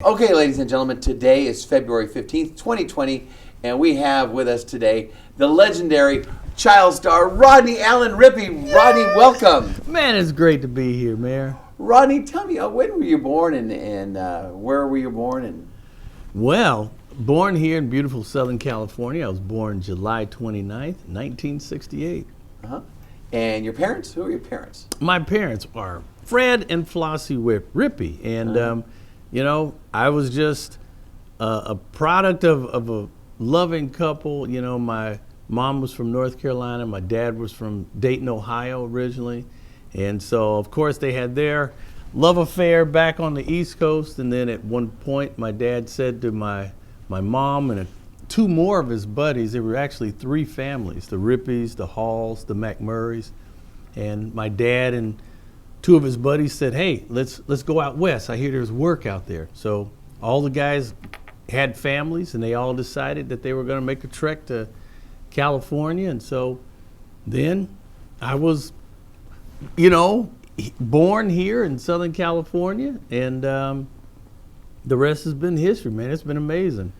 Okay, ladies and gentlemen, today is February 15th, 2020, and we have with us today the legendary child star, Rodney Allen Rippy. Rodney, welcome. Man, it's great to be here, Mayor. Rodney, tell me, when were you born and where were you born? Well, born here in beautiful Southern California. I was born July 29th, 1968. Uh-huh. And your parents? Who are your parents? My parents are Fred and Flossie Rippy. And, you know, I was just a product of a loving couple. You know, my mom was from North Carolina. My dad was from Dayton, Ohio originally. And so, of course, they had their love affair back on the East Coast. And then at one point, my dad said to my mom and two more of his buddies, there were actually three families, the Rippys, the Halls, the McMurrays. And my dad and two of his buddies said, hey, let's go out west. I hear there's work out there. So all the guys had families, and they all decided that they were going to make a trek to California. And so then I was, you know, born here in Southern California, and the rest has been history, man. It's been amazing.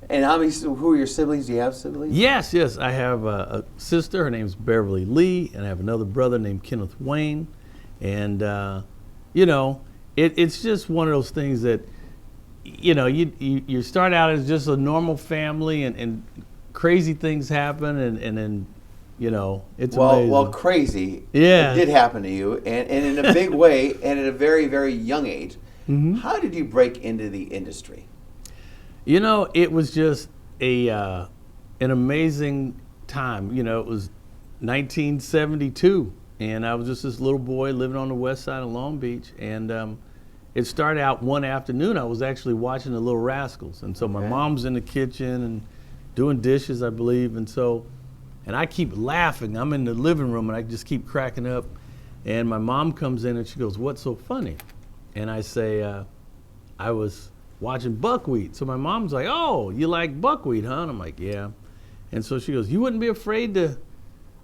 And who are your siblings? Do you have siblings? Yes. I have a sister. Her name's Beverly Lee, and I have another brother named Kenneth Wayne. And, you know, it's just one of those things that, you know, you start out as just a normal family, and crazy things happen, and then, you know, it's amazing. Well, crazy. Yeah. It did happen to you, and in a big way, and at a very, very young age. Mm-hmm. How did you break into the industry? You know, it was just an amazing time. You know, it was 1972, and I was just this little boy living on the west side of Long Beach, and it started out one afternoon. I was actually watching The Little Rascals, and so my mom's in the kitchen and doing dishes, I believe, and I keep laughing. I'm in the living room, and I just keep cracking up, and my mom comes in, and she goes, "What's so funny?" And I say, I was watching Buckwheat. So my mom's like, "Oh, you like Buckwheat, huh?" And I'm like, "Yeah." And so she goes, "You wouldn't be afraid to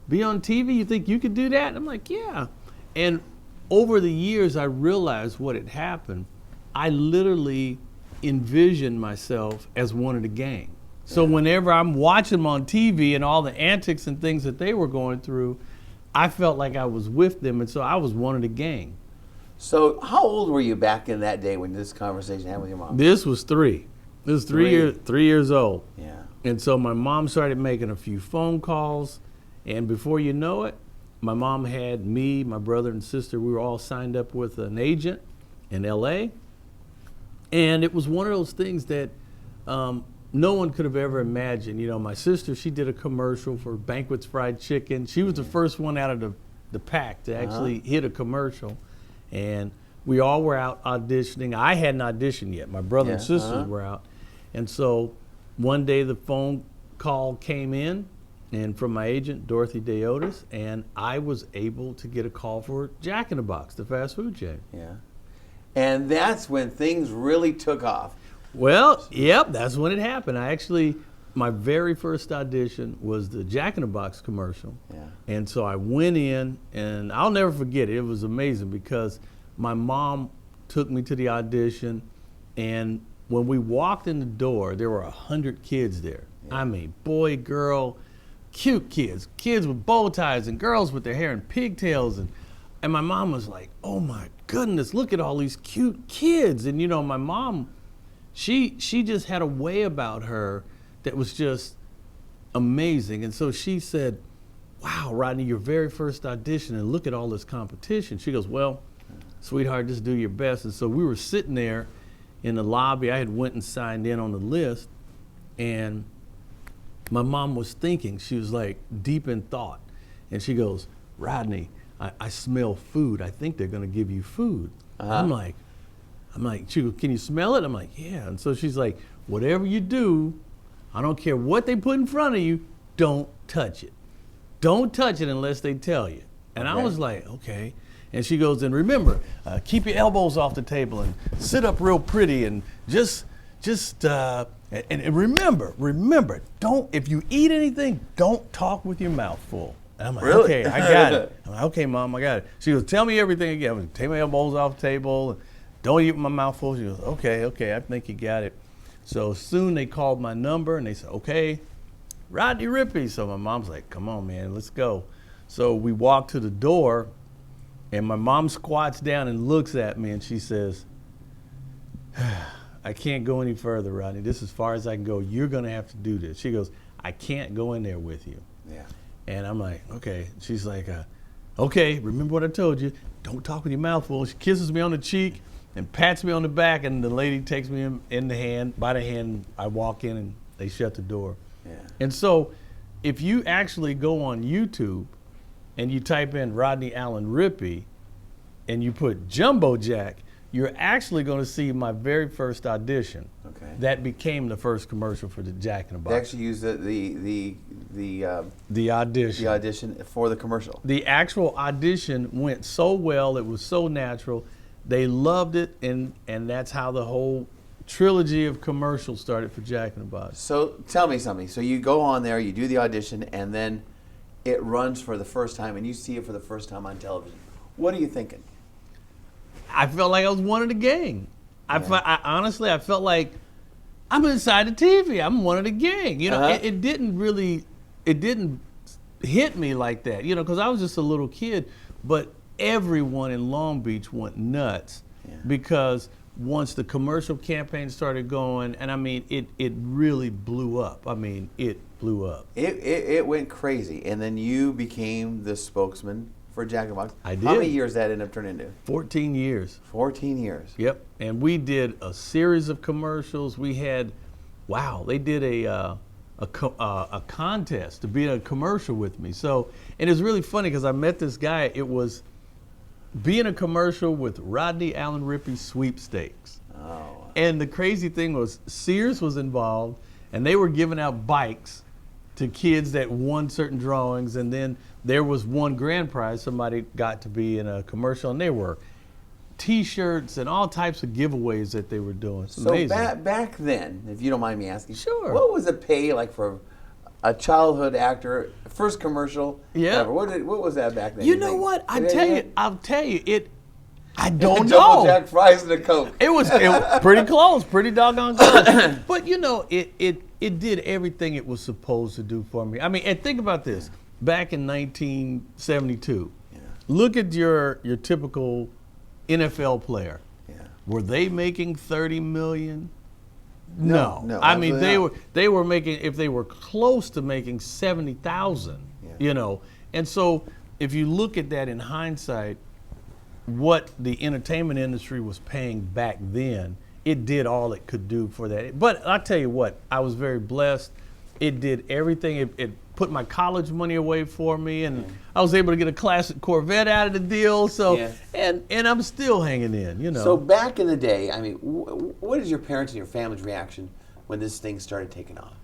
be on TV? You think you could do that?" And I'm like, "Yeah." And over the years, I realized what had happened. I literally envisioned myself as one of the gang. So whenever I'm watching them on TV and all the antics and things that they were going through, I felt like I was with them, and so I was one of the gang. So how old were you back in that day when this conversation happened with your mom? This was 3. This was 3 years old. Yeah. And so my mom started making a few phone calls, and before you know it, my mom had me, my brother and sister, we were all signed up with an agent in LA. And it was one of those things that no one could have ever imagined. You know, my sister, she did a commercial for Banquet's Fried Chicken. She was the first one out of the pack to actually hit a commercial. And we all were out auditioning. I hadn't auditioned yet. My brother and sisters were out. And so one day the phone call came in, and from my agent, Dorothy Deotis, and I was able to get a call for Jack in the Box, the fast food chain. Yeah. And that's when things really took off. Well, yep, that's when it happened. My very first audition was the Jack in the Box commercial. Yeah. And so I went in, and I'll never forget it. It was amazing because my mom took me to the audition, and when we walked in the door, there were 100 kids there. Yeah. I mean, boy, girl, cute kids with bow ties, and girls with their hair in pigtails. And my mom was like, "Oh my goodness, look at all these cute kids." And you know, my mom, she just had a way about her that was just amazing. And so she said, "Wow, Rodney, your very first audition, and look at all this competition." She goes, "Well, sweetheart, just do your best." And so we were sitting there in the lobby. I had went and signed in on the list, and my mom was thinking. She was like deep in thought. And she goes, "Rodney, I smell food. I think they're gonna give you food." I'm like, she goes, "Can you smell it?" I'm like, "Yeah." And so she's like, "Whatever you do, I don't care what they put in front of you, don't touch it. Don't touch it unless they tell you." And I was like, "Okay." And she goes, "And remember, keep your elbows off the table and sit up real pretty, and just and remember, don't, if you eat anything, don't talk with your mouth full." And I'm like, "Really? Okay, I got it." I'm like, "Okay, Mom, I got it." She goes, "Tell me everything again." I'm like, "Take my elbows off the table, don't eat with my mouth full. She goes, okay, I think you got it. So soon they called my number and they said, okay, Rodney Rippy. So my mom's like, come on, man, let's go. So we walk to the door and my mom squats down and looks at me and she says, I can't go any further, Rodney. This is as far as I can go. You're going to have to do this. She goes, I can't go in there with you. Yeah. And I'm like, okay. She's like, okay, remember what I told you. Don't talk with your mouth full. She kisses me on the cheek and pats me on the back, and the lady takes me in the hand, by the hand. I walk in and they shut the door. Yeah. And so if you actually go on YouTube and you type in Rodney Allen Rippy and you put Jumbo Jack, you're actually going to see my very first audition. Okay. That became the first commercial for the Jack in the Box. They actually used The audition. the audition for the commercial. The actual audition went so well, it was so natural. They loved it, and that's how the whole trilogy of commercials started for Jack in the Box. So tell me something. So you go on there, you do the audition, and then it runs for the first time, and you see it for the first time on television. What are you thinking? I felt like I was one of the gang. Honestly, I felt like I'm inside the TV. I'm one of the gang. You know, it didn't hit me like that, you know, because I was just a little kid. But everyone in Long Beach went nuts because once the commercial campaign started going, and I mean, it really blew up. I mean, it blew up. It went crazy, and then you became the spokesman for Jack in the Box. I did. How many years that ended up turning into? 14 years. 14 years. Yep. And we did a series of commercials. We had, they did a contest to be in a commercial with me. So, and it's really funny because I met this guy. It was being a commercial with Rodney Allen Rippy sweepstakes. Oh. And the crazy thing was Sears was involved, and they were giving out bikes to kids that won certain drawings, and then there was one grand prize. Somebody got to be in a commercial, and they were T-shirts and all types of giveaways that they were doing. It's amazing. So back then, if you don't mind me asking, sure, what was the pay like for a childhood actor, first commercial? Yeah. Ever? What was that back then? You know what? I'll tell you, I don't Double know. Jack fries and a Coke. It was pretty close, pretty doggone close. But you know, it did everything it was supposed to do for me. I mean, and think about this. Back in 1972, look at your typical NFL player. Yeah. Were they making $30 million? No. I mean, they were making, if they were close to making $70,000, you know. And so if you look at that in hindsight, what the entertainment industry was paying back then, it did all it could do for that. But I'll tell you what, I was very blessed. It did everything. It put my college money away for me, and I was able to get a classic Corvette out of the deal. So, and I'm still hanging in, you know. So back in the day, I mean, what is your parents and your family's reaction when this thing started taking off?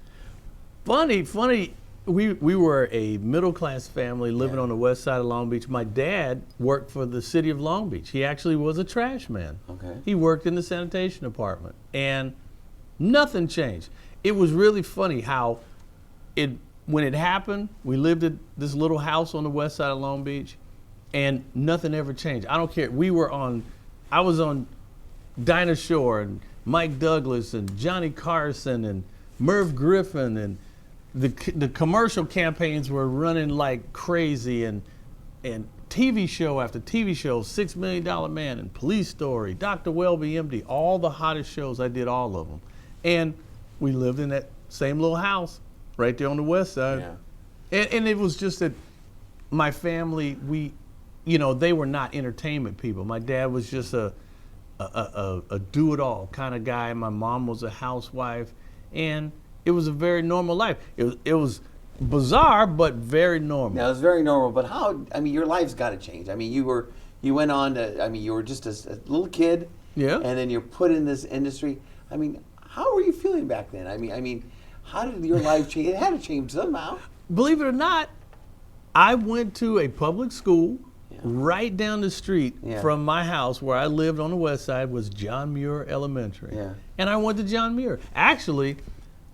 Funny. We were a middle-class family living on the west side of Long Beach. My dad worked for the city of Long Beach. He actually was a trash man. Okay. He worked in the sanitation department, and nothing changed. It was really funny how when it happened, we lived at this little house on the west side of Long Beach, and nothing ever changed. I don't care. I was on Dinah Shore and Mike Douglas and Johnny Carson and Merv Griffin, and the commercial campaigns were running like crazy, and TV show after TV show, $6 Million Man and Police Story, Dr. Welby, MD, all the hottest shows, I did all of them. And we lived in that same little house right there on the west side. Yeah. And it was just that my family, they were not entertainment people. My dad was just a do-it-all kind of guy. My mom was a housewife, and it was a very normal life. It was bizarre, but very normal. Yeah, it was very normal. But your life's got to change. I mean, you were just a little kid. Yeah. And then you're put in this industry. I mean, how were you feeling back then? I mean, how did your life change? It had to change somehow. Believe it or not, I went to a public school. Right down the street from my house where I lived on the west side was John Muir Elementary. Yeah. And I went to John Muir. Actually,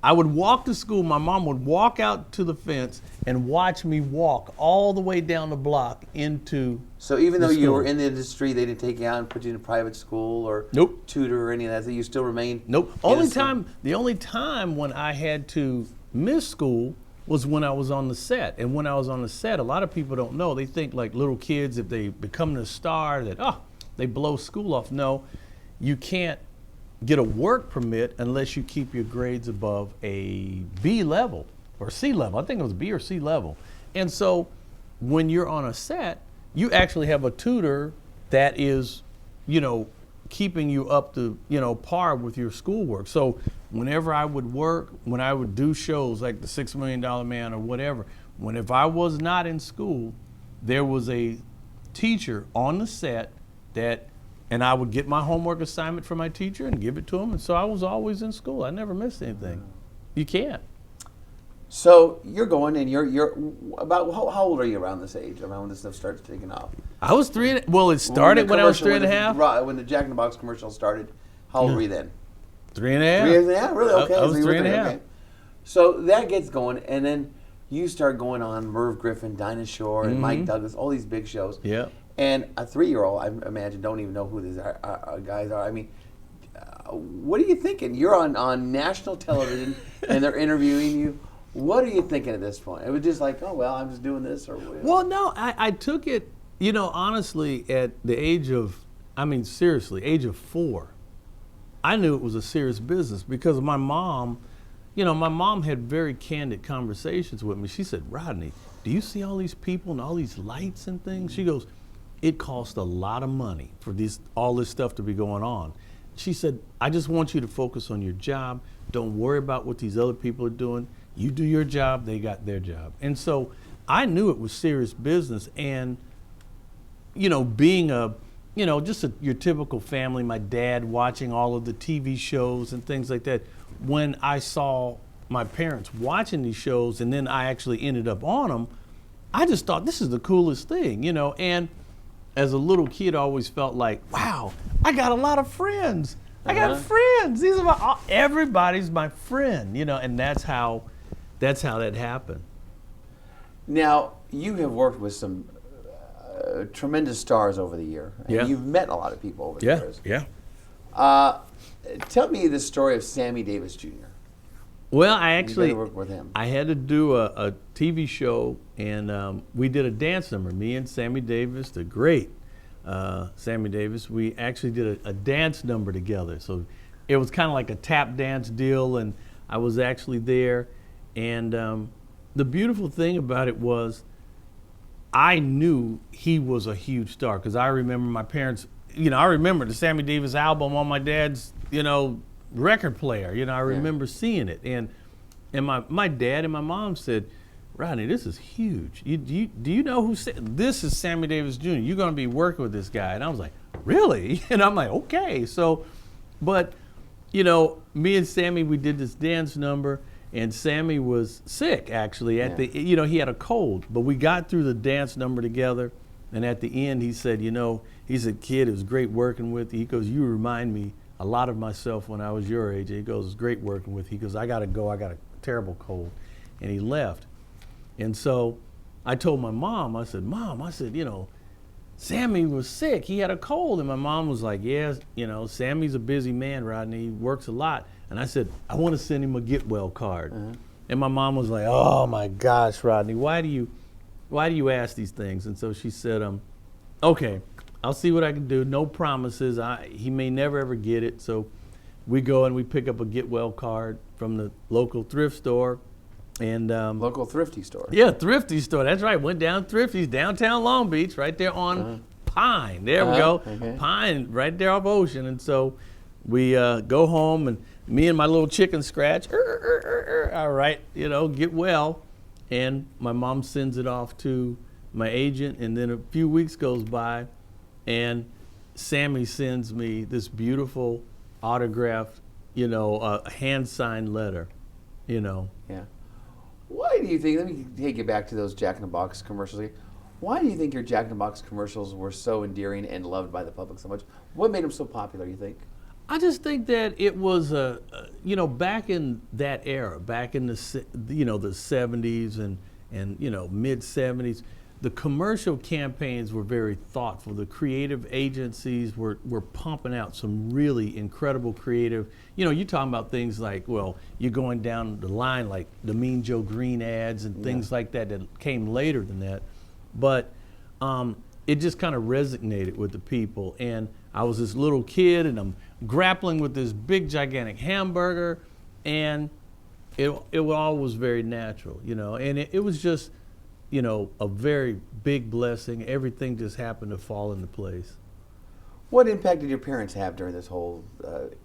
I would walk to school. My mom would walk out to the fence and watch me walk all the way down the block into. So even though you were in the industry, they didn't take you out and put you in a private school or nope. tutor or any of that. You still remained. Nope. The only time when I had to miss school was when I was on the set. And when I was on the set, a lot of people don't know. They think like little kids, if they become a star, that they blow school off. No, you can't get a work permit unless you keep your grades above a B level or C level. I think it was B or C level. And so when you're on a set, you actually have a tutor that is, keeping you up to, par with your schoolwork. So whenever I would work, when I would do shows like the $6 Million Man or whatever, if I was not in school, there was a teacher on the set and I would get my homework assignment from my teacher and give it to him. And so I was always in school. I never missed anything. You can't. So you're going, and you're about how old are you around this age? Around when this stuff starts taking off? I was it started when I was 3.5. When the Jack in the Box commercial started, how old were you then? 3.5. 3.5, really? Okay. I was 3.5. Okay. So that gets going, and then you start going on Merv Griffin, Dinah Shore, and Mike Douglas, all these big shows. Yeah. And a 3-year-old, I imagine, don't even know who these guys are. I mean, what are you thinking? You're on national television, and they're interviewing you. What are you thinking at this point? It was just like, oh, well, I'm just doing this or whatever. Well, no, I took it, honestly, at the age of 4, I knew it was a serious business because my mom, my mom had very candid conversations with me. She said, Rodney, do you see all these people and all these lights and things? She goes, it costs a lot of money for all this stuff to be going on. She said, I just want you to focus on your job. Don't worry about what these other people are doing. You do your job, they got their job. And so I knew it was serious business. And, being your typical family, my dad watching all of the TV shows and things like that, when I saw my parents watching these shows and then I actually ended up on them, I just thought this is the coolest thing, and as a little kid, I always felt like, wow, I got a lot of friends. I got friends. These are everybody's my friend, and that's how that happened. Now, you have worked with some tremendous stars over the year. And you've met a lot of people over the years. Yeah. Tell me the story of Sammy Davis Jr. Well, I actually worked with him. I had to do a TV show, and we did a dance number. Me and Sammy Davis, the great Sammy Davis, we actually did a dance number together. So it was kind of like a tap dance deal, and I was actually there. And the beautiful thing about it was I knew he was a huge star because I remember my parents, I remember the Sammy Davis album on my dad's, record player. I remember seeing it. And my dad and my mom said, Rodney, this is huge. Do you know who said this is Sammy Davis Jr.? You're going to be working with this guy. And I was like, really? And I'm like, okay. So, but, me and Sammy, we did this dance number. And Sammy was sick, actually. He had a cold. But we got through the dance number together. And at the end, he said, he said, kid, it was great working with you. He goes, you remind me a lot of myself when I was your age. He goes, it's great working with you. He goes, I got to go. I got a terrible cold. And he left. And so I told my mom, I said, Mom, Sammy was sick. He had a cold. And my mom was like, yeah, Sammy's a busy man, Rodney. He works a lot. And I said, I want to send him a get well card. And my mom was like, oh my gosh, Rodney, why do you ask these things? And so she said, okay, I'll see what I can do. No promises. He may never ever get it. So we go and we pick up a get well card from the local thrift store. And local thrifty store. Yeah, thrifty store. That's right. Went down Thrifty's downtown Long Beach, right there on Pine. There we go. Okay. Pine, right there off Ocean. And so we go home, and me and my little chicken scratch, all right, get well. And my mom sends it off to my agent, and then a few weeks goes by, and Sammy sends me this beautiful autographed, hand-signed letter, Yeah. Why do you think, let me take you back to those Jack in the Box commercials. Why do you think your Jack in the Box commercials were so endearing and loved by the public so much? What made them so popular, you think? I just think that it was you know, back in that era, back in the 70s and mid 70s, the commercial campaigns were very thoughtful. The creative agencies were pumping out some really incredible creative, you're talking about things like, well, you're going down the line like the Mean Joe Green ads and things like that came later than that. But it just kind of resonated with the people. And I was this little kid and I'm grappling with this big gigantic hamburger, and it all was very natural, and it was just, a very big blessing. Everything just happened to fall into place. What impact did your parents have during this whole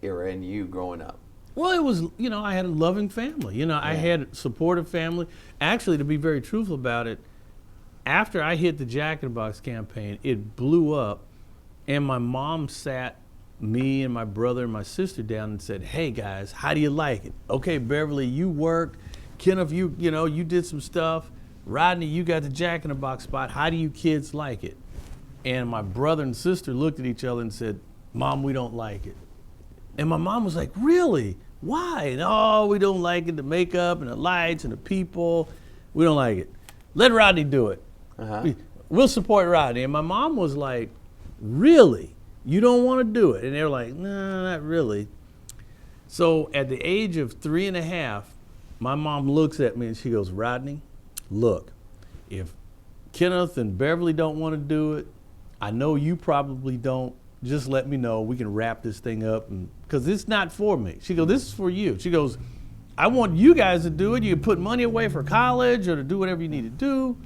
era and you growing up? Well, it was, I had a loving family. I had a supportive family. Actually, to be very truthful about it, after I hit the Jack in the Box campaign, it blew up, and my mom sat me and my brother and my sister down and said, hey guys, how do you like it? Okay, Beverly, you worked. Kenneth, you did some stuff. Rodney, you got the Jack in the Box spot. How do you kids like it? And my brother and sister looked at each other and said, Mom, we don't like it. And my mom was like, really? Why? And, oh, we don't like it, the makeup and the lights and the people. We don't like it. Let Rodney do it. We'll support Rodney. And my mom was like, really? You don't want to do it? And they were like, no, not really. So at the age of 3.5, my mom looks at me and she goes, Rodney, look, if Kenneth and Beverly don't want to do it, I know you probably don't, just let me know. We can wrap this thing up, because it's not for me. She goes, this is for you. She goes, I want you guys to do it. You can put money away for college or to do whatever you need to do.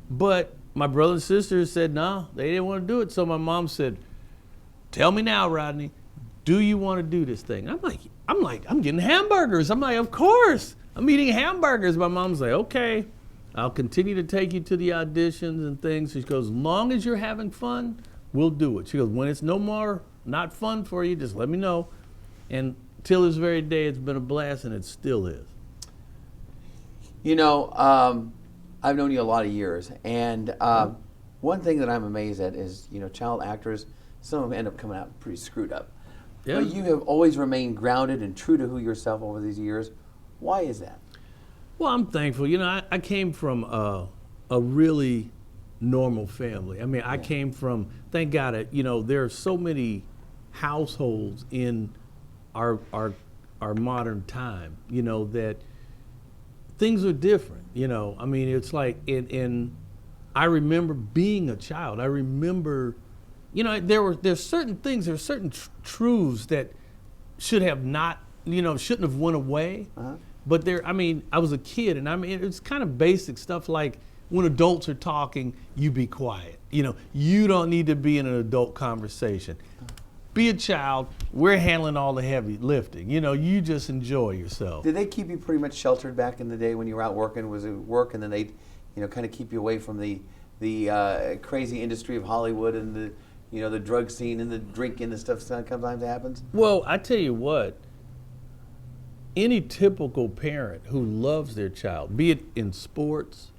But my brother and sister said, no, they didn't want to do it. So my mom said, tell me now, Rodney, do you want to do this thing? I'm getting hamburgers. I'm like, of course. I'm eating hamburgers. My mom's like, okay, I'll continue to take you to the auditions and things. She goes, as long as you're having fun, we'll do it. She goes, when it's no more not fun for you, just let me know. And till this very day, it's been a blast, and it still is. I've known you a lot of years, and one thing that I'm amazed at is, child actors, some of them end up coming out pretty screwed up. Yeah. But you have always remained grounded and true to who yourself over these years. Why is that? Well, I'm thankful. I came from a really normal family. I mean, I came from, thank God, there are so many households in our modern time, that things are different. I mean, it's like, I remember being a child. I remember, there's certain things, there's certain truths that should have not, shouldn't have went away. But I was a kid, and it's kind of basic stuff like when adults are talking, you be quiet. You don't need to be in an adult conversation. Be a child. We're handling all the heavy lifting. You just enjoy yourself. Did they keep you pretty much sheltered back in the day when you were out working? Was it work, and then they'd, kind of keep you away from the crazy industry of Hollywood and the drug scene and the drinking and stuff sometimes happens? Well, I tell you what. Any typical parent who loves their child, be it in sports,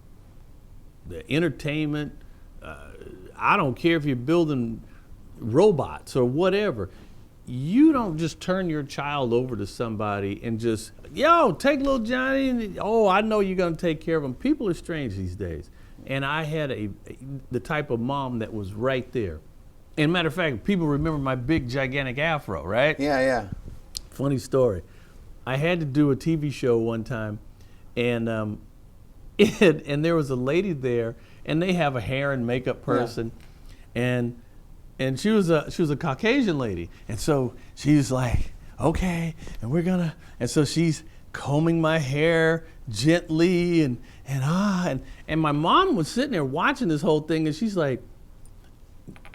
the entertainment, I don't care if you're building robots or whatever, you don't just turn your child over to somebody and just, take little Johnny, and I know you're going to take care of him. People are strange these days. And I had the type of mom that was right there. And matter of fact, people remember my big, gigantic afro, right? Yeah. Funny story. I had to do a TV show one time, and and there was a lady there, and they have a hair and makeup person, and she was a Caucasian lady, and so she's like, okay, and so she's combing my hair gently, and my mom was sitting there watching this whole thing, and she's like,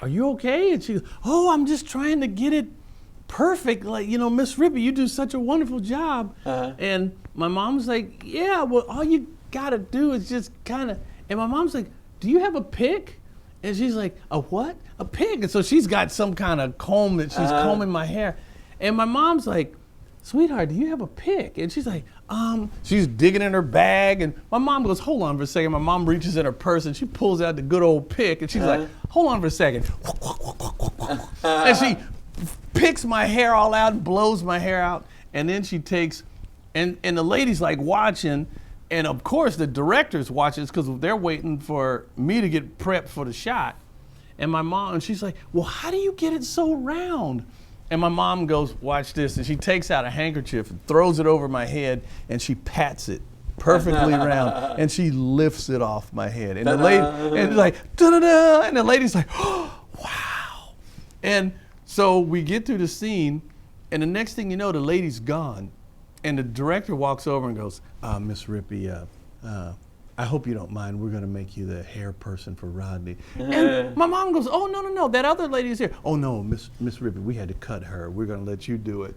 are you okay? And she goes, I'm just trying to get it perfect, like, Miss Rippy, you do such a wonderful job. And my mom's like, yeah, well, all you gotta do is just kind of, and my mom's like, do you have a pick? And she's like, a what? A pick. And so she's got some kind of comb that she's combing my hair. And my mom's like, sweetheart, do you have a pick? And she's like, she's digging in her bag, and my mom goes, hold on for a second. My mom reaches in her purse and she pulls out the good old pick, and she's like, hold on for a second. And she picks my hair all out and blows my hair out. and then she takes, and the lady's like watching, and of course the director's watching because they're waiting for me to get prepped for the shot. And my mom, and she's like, well, how do you get it so round? And my mom goes, watch this, and she takes out a handkerchief and throws it over my head, and she pats it perfectly round, and she lifts it off my head. And the lady, and it's like, da-da-da, and the lady's like, oh, wow. And so we get through the scene, and the next thing you know, the lady's gone. And the director walks over and goes, Miss Rippy, I hope you don't mind. We're going to make you the hair person for Rodney. And my mom goes, oh, no, that other lady's here. Oh, no, Miss Rippy, we had to cut her. We're going to let you do it.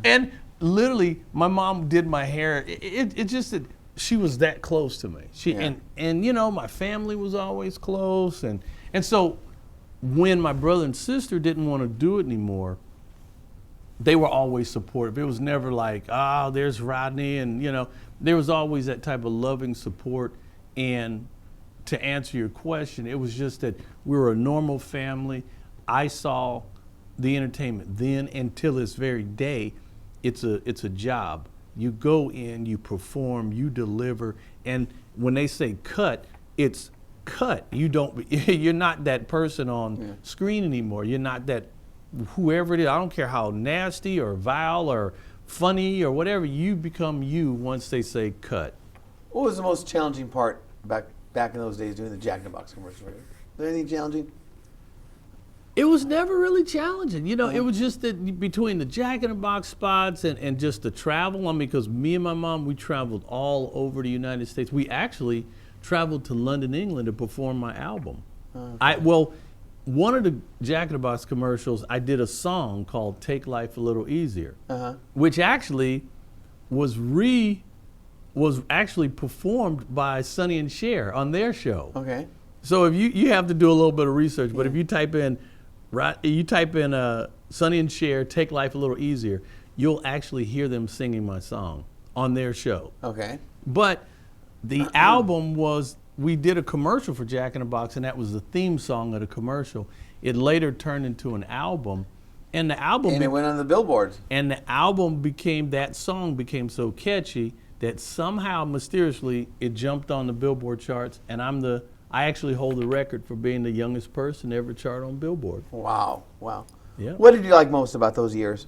And literally, my mom did my hair. It just that she was that close to me. And you know, my family was always close. And so when my brother and sister didn't want to do it anymore, they were always supportive. It was never like, there's Rodney, and you know, there was always that type of loving support. And to answer your question, it was just that we were a normal family. I saw the entertainment then until this very day. It's a job. You go in, you perform, you deliver, and when they say cut, it's cut. You're not that person on screen anymore. You're not that whoever it is. I don't care how nasty or vile or funny or whatever, you become you once they say cut. What was the most challenging part back in those days doing the Jack in the Box commercial? Was there anything challenging? It was never really challenging. You know, it was just that between the Jack in the Box spots and just the travel. I mean, because me and my mom, we traveled all over the United States. We actually traveled to London, England to perform my album. One of the Jack in the Box commercials, I did a song called Take Life a Little Easier, which actually was actually performed by Sonny and Cher on their show. Okay. So if you have to do a little bit of research, but if you type in Sonny and Cher, Take Life a Little Easier, you'll actually hear them singing my song on their show. Okay. But the album was, we did a commercial for Jack in the Box, and that was the theme song of the commercial. It later turned into an album, and the album it went on the billboards. And the album that song became so catchy that somehow mysteriously it jumped on the Billboard charts, and I actually hold the record for being the youngest person to ever chart on Billboard. Wow. Yeah. What did you like most about those years?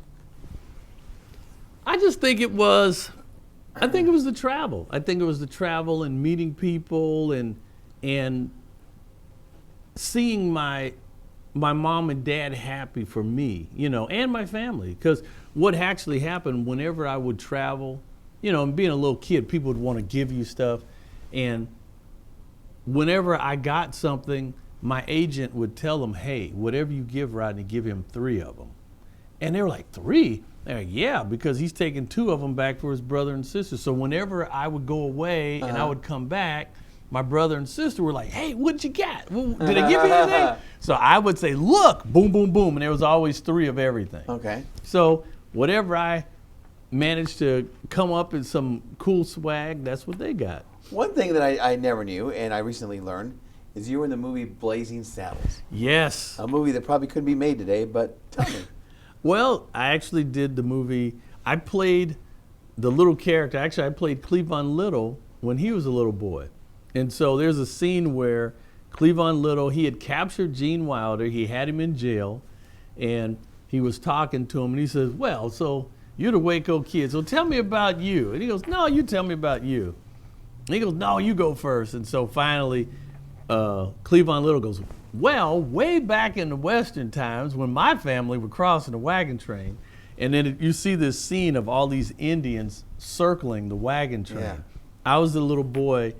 I just think it was the travel. I think it was the travel and meeting people and seeing my mom and dad happy for me, you know, and my family. Because what actually happened whenever I would travel, you know, and being a little kid, people would want to give you stuff. And whenever I got something, my agent would tell them, hey, whatever you give Rodney, give him 3 of them. And they were like, 3? They're like, yeah, because he's taking 2 of them back for his brother and sister. So whenever I would go away and I would come back, my brother and sister were like, hey, what'd you get? Did they give you anything? So I would say, look, boom, boom, boom. And there was always 3 of everything. Okay. So whatever I managed to come up with some cool swag, that's what they got. One thing that I never knew, and I recently learned, is you were in the movie Blazing Saddles. Yes. A movie that probably couldn't be made today, but tell me. Well, I actually did the movie. I played the little character. Actually, I played Cleavon Little when he was a little boy. And so there's a scene where Cleavon Little, he had captured Gene Wilder. He had him in jail, and he was talking to him, and he says, well, so you're the Waco kid, so tell me about you. And he goes, no, you tell me about you. And he goes, no, you go first. And so finally, Cleavon Little goes, well, way back in the Western times when my family were crossing the wagon train, and then you see this scene of all these Indians circling the wagon train. Yeah. I was the little boy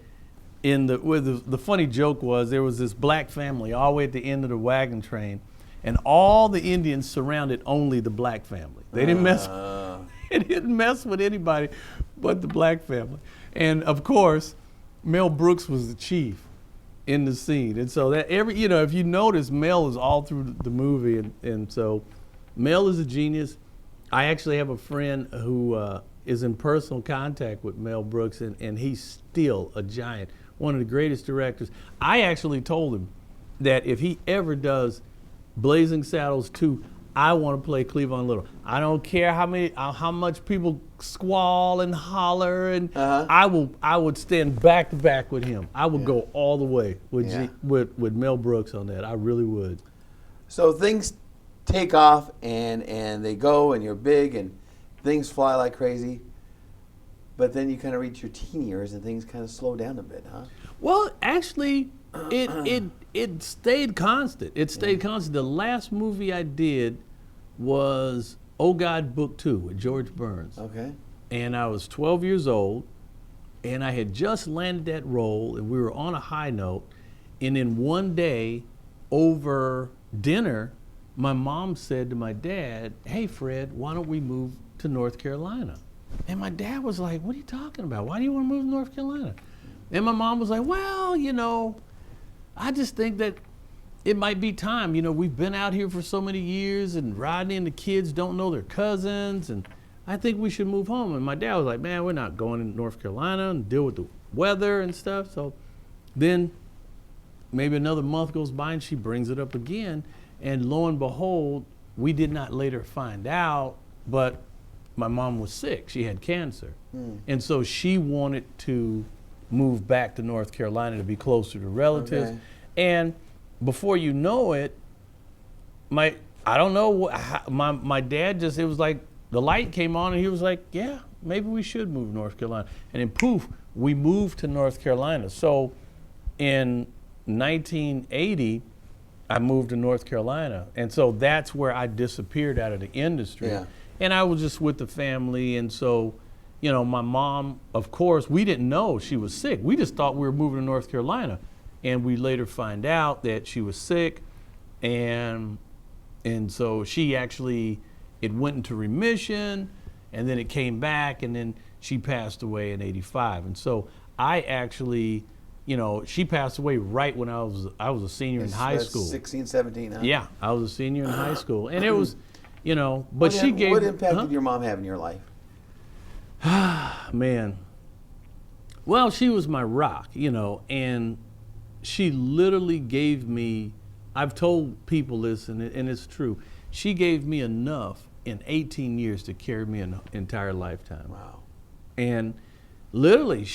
where the funny joke was there was this black family all the way at the end of the wagon train, and all the Indians surrounded only the black family. They didn't mess with anybody but the black family. And of course, Mel Brooks was the chief in the scene. And so that if you notice, Mel is all through the movie. And so Mel is a genius. I actually have a friend who is in personal contact with Mel Brooks, and he's still a giant, one of the greatest directors. I actually told him that if he ever does Blazing Saddles 2, I want to play Cleavon Little. I don't care how much people squall and holler, and I would stand back to back with him. I would go all the way with Mel Brooks on that. I really would. So things take off and they go, and you're big and things fly like crazy. But then you kind of reach your teen years and things kind of slow down a bit, huh? Well, actually, it stayed constant. It stayed constant. The last movie I did was Oh God, Book 2 with George Burns. Okay. And I was 12 years old, and I had just landed that role, and we were on a high note. And then one day, over dinner, my mom said to my dad, "Hey, Fred, why don't we move to North Carolina?" And my dad was like, "What are you talking about? Why do you want to move to North Carolina?" And my mom was like, "Well, I just think that it might be time. We've been out here for so many years, and Rodney and the kids don't know their cousins, and I think we should move home." And my dad was like, "Man, we're not going to North Carolina and deal with the weather and stuff." So then maybe another month goes by, and she brings it up again. And lo and behold, we did not later find out, but my mom was sick. She had cancer. And so she wanted to move back to North Carolina to be closer to relatives. Okay. And before you know it, my dad just, it was like the light came on and he was like, "Yeah, maybe we should move to North Carolina." And then poof, we moved to North Carolina. So in 1980, I moved to North Carolina. And so that's where I disappeared out of the industry. Yeah. And I was just with the family. And so, my mom, of course, we didn't know she was sick. We just thought we were moving to North Carolina. And we later find out that she was sick. And so she actually, it went into remission, and then it came back, and then she passed away in 85. And so I actually, she passed away right when I was a senior in high school. 16, 17, huh? Yeah, I was a senior in high school. And it was, but what impact huh? did your mom have in your life? Man. Well, she was my rock, and she literally gave me, I've told people this, and it's true, she gave me enough in 18 years to carry me an entire lifetime. Wow. And literally,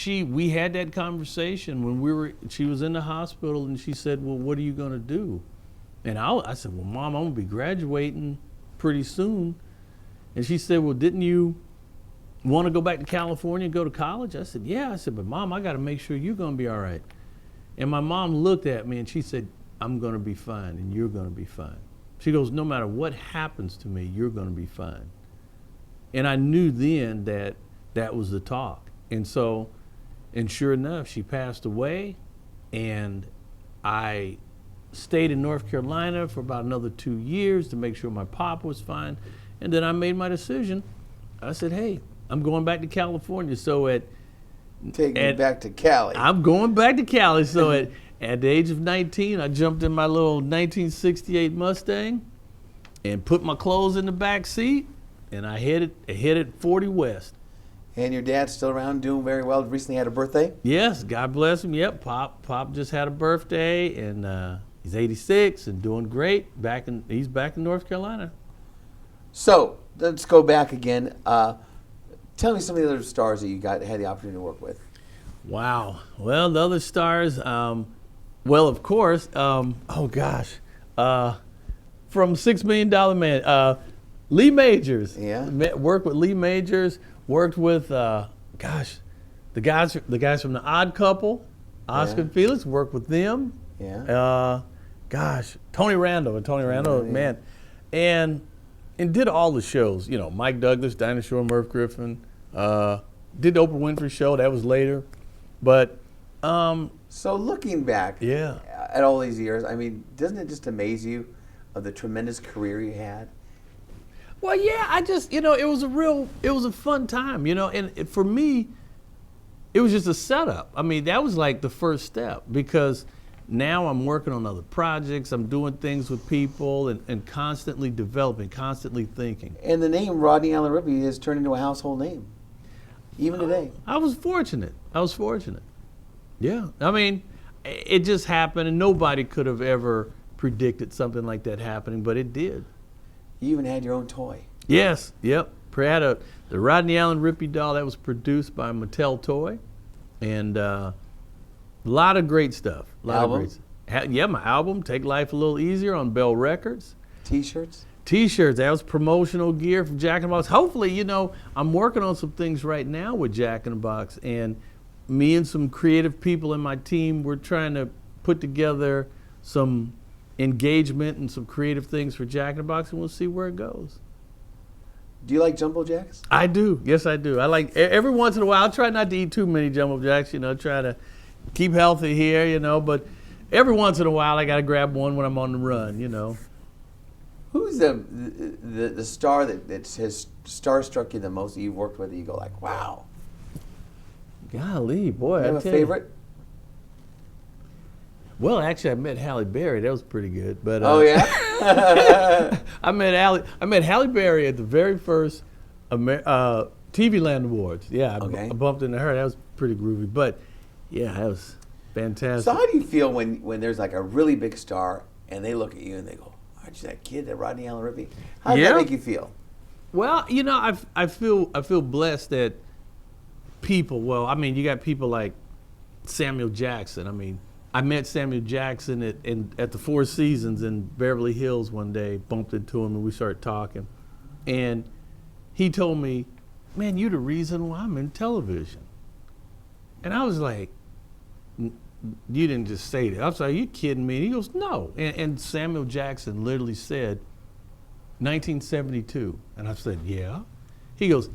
we had that conversation when she was in the hospital, and she said, "Well, what are you going to do?" And I said, "Well, Mom, I'm going to be graduating pretty soon." And she said, "Well, didn't you want to go back to California and go to college?" I said, "Yeah." I said, "But Mom, I got to make sure you're going to be all right." And my mom looked at me and she said, "I'm going to be fine, and you're going to be fine." She goes, "No matter what happens to me, you're going to be fine." And I knew then that was the talk. And so, and sure enough, she passed away, and I stayed in North Carolina for about another 2 years to make sure my pop was fine. And then I made my decision. I said, "Hey, I'm going back to California." So Take me back to Cali. I'm going back to Cali. So at the age of 19, I jumped in my little 1968 Mustang and put my clothes in the back seat, and I headed 40 West. And your dad's still around, doing very well. Recently had a birthday? Yes, God bless him. Yep, Pop just had a birthday, and he's 86 and doing great. He's back in North Carolina. So let's go back again. Tell me some of the other stars that you had the opportunity to work with. Wow. Well, the other stars, of course, from $6 Million Man, Lee Majors. Yeah. Worked with Lee Majors. Worked with, the guys from The Odd Couple, Oscar and Felix. Worked with them. Yeah. Tony Randall, man, and did all the shows. Mike Douglas, Dinah Shore, Merv Griffin. Did the Oprah Winfrey Show. That was later, but. So looking back at all these years, I mean, doesn't it just amaze you of the tremendous career you had? Well, yeah, I just, it was a fun time, and for me, it was just a setup. I mean, that was like the first step, because now I'm working on other projects, I'm doing things with people, and constantly developing, constantly thinking. And the name Rodney Allen Rippy has turned into a household name, even today. I was fortunate. Yeah, I mean, it just happened, and nobody could have ever predicted something like that happening, but it did. You even had your own toy. Yes, yep. Had the Rodney Allen Rippy doll that was produced by Mattel Toy, and a lot of great stuff. Album? Yeah, my album, Take Life a Little Easier, on Bell Records. T-shirts? T-shirts, that was promotional gear from Jack in the Box. Hopefully, you know, I'm working on some things right now with Jack in the Box, and me and some creative people in my team, we're trying to put together some engagement and some creative things for Jack in the Box, and we'll see where it goes. Do you like Jumbo Jacks? I do. Yes, I do. I like, every once in a while, I try not to eat too many Jumbo Jacks, you know, try to keep healthy here, you know, but every once in a while I got to grab one when I'm on the run, you know. Who's the star that has starstruck you the most that you've worked with that you go like, wow? Golly, boy. You have a favorite? Well, actually, I met Halle Berry. That was pretty good. But oh yeah. I met Halle Berry at the very first TV Land Awards. Yeah, okay. I bumped into her. That was pretty groovy. But yeah, that was fantastic. So how do you feel when there's like a really big star and they look at you and they go, "Aren't you that kid, that Rodney Allen Rippy?" How does that make you feel? Well, you know, I feel blessed that people. Well, I mean, you got people like Samuel Jackson. I mean, I met Samuel Jackson at the Four Seasons in Beverly Hills one day, bumped into him and we started talking. And he told me, "Man, you're the reason why I'm in television." And I was like, "You didn't just say that." I was like, "Are you kidding me?" And he goes, "No." And Samuel Jackson literally said, 1972. And I said, "Yeah." He goes,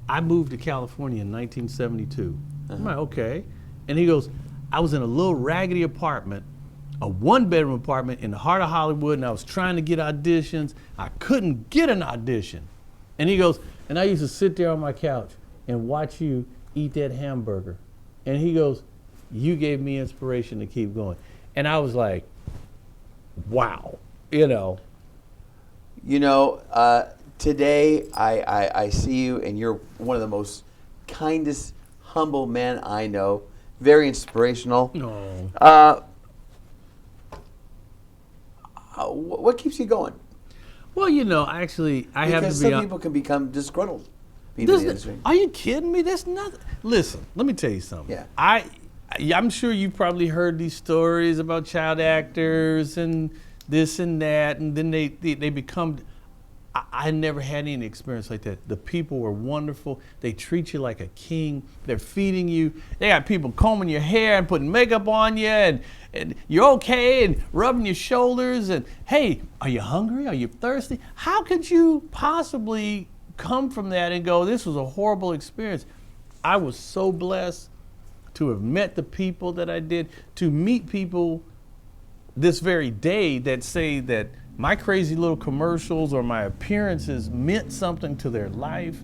"I moved to California in 1972. I'm like, "Okay." And he goes, "I was in a little raggedy apartment, a one-bedroom apartment in the heart of Hollywood, and I was trying to get auditions. I couldn't get an audition." And he goes, "And I used to sit there on my couch and watch you eat that hamburger." And he goes, "You gave me inspiration to keep going." And I was like, wow, you know. You know, today I see you and you're one of the most kindest, humble men I know. Very inspirational. No. What keeps you going? Well, you know, actually, I have to be honest. Because some people can become disgruntled. Are you kidding me? That's nothing. Listen, let me tell you something. Yeah. I'm sure you've probably heard these stories about child actors and this and that, and then they become. I never had any experience like that. The people were wonderful. They treat you like a king. They're feeding you. They got people combing your hair and putting makeup on you, and you're okay, and rubbing your shoulders, and hey, are you hungry? Are you thirsty? How could you possibly come from that and go, this was a horrible experience? I was so blessed to have met the people that I did, to meet people this very day that say that my crazy little commercials or my appearances meant something to their life,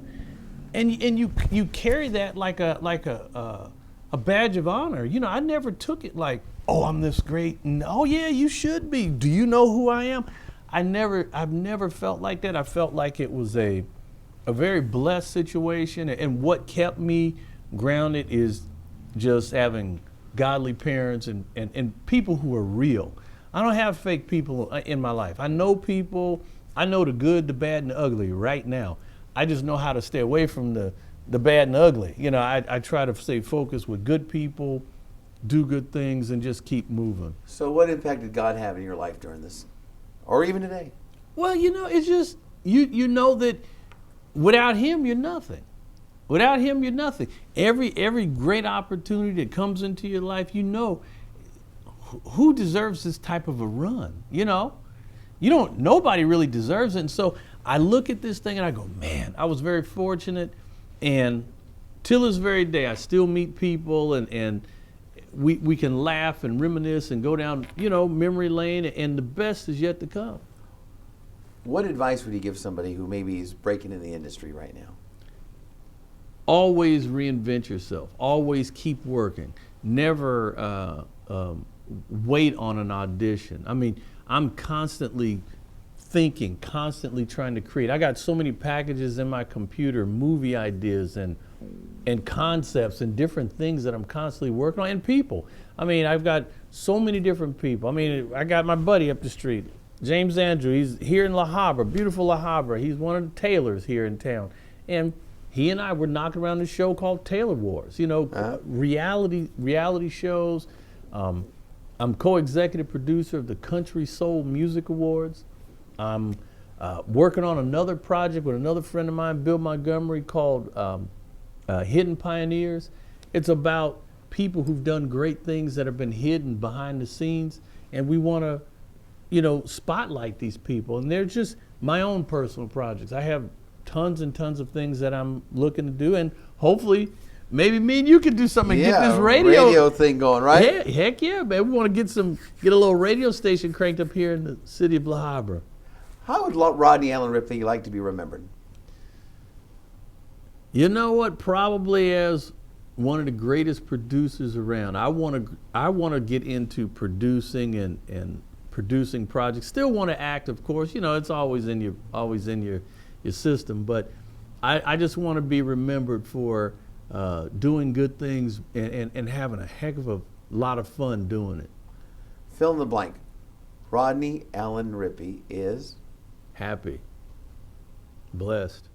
and you carry that like a badge of honor. You know, I never took it like, oh, I'm this great, and oh yeah, you should be. Do you know who I am? I've never felt like that. I felt like it was a very blessed situation, and what kept me grounded is just having godly parents and people who are real. I don't have fake people in my life. I know people. I know the good, the bad, and the ugly right now. I just know how to stay away from the bad and the ugly. You know, I try to stay focused with good people, do good things, and just keep moving. So what impact did God have in your life during this, or even today? Well, you know, it's just, you know that without him, you're nothing. Without him, you're nothing. Every great opportunity that comes into your life, you know, who deserves this type of a run? You know, nobody really deserves it. And so I look at this thing and I go, man, I was very fortunate. And till this very day, I still meet people and we can laugh and reminisce and go down, you know, memory lane, and the best is yet to come. What advice would you give somebody who maybe is breaking in the industry right now? Always reinvent yourself. Always keep working. Never wait on an audition. I mean, I'm constantly thinking, constantly trying to create. I got so many packages in my computer, movie ideas and concepts and different things that I'm constantly working on, and people. I mean, I've got so many different people. I mean, I got my buddy up the street, James Andrew, he's here in La Habra, beautiful La Habra. He's one of the tailors here in town. And he and I were knocking around this show called Tailor Wars, you know, reality shows. I'm co-executive producer of the Country Soul Music Awards. I'm working on another project with another friend of mine, Bill Montgomery, called Hidden Pioneers. It's about people who've done great things that have been hidden behind the scenes, and we want to, you know, spotlight these people. And they're just my own personal projects. I have tons and tons of things that I'm looking to do, and hopefully maybe me and you can do something and get this radio thing going, right? Heck yeah, man. We want to get a little radio station cranked up here in the city of La Habra. How would Rodney Allen Rippy like to be remembered? You know what? Probably as one of the greatest producers around. I want to get into producing and producing projects. Still want to act, of course. You know, it's always in your system. But I just want to be remembered for doing good things and having a heck of a lot of fun doing it. Fill in the blank. Rodney Allen Rippy is happy, blessed.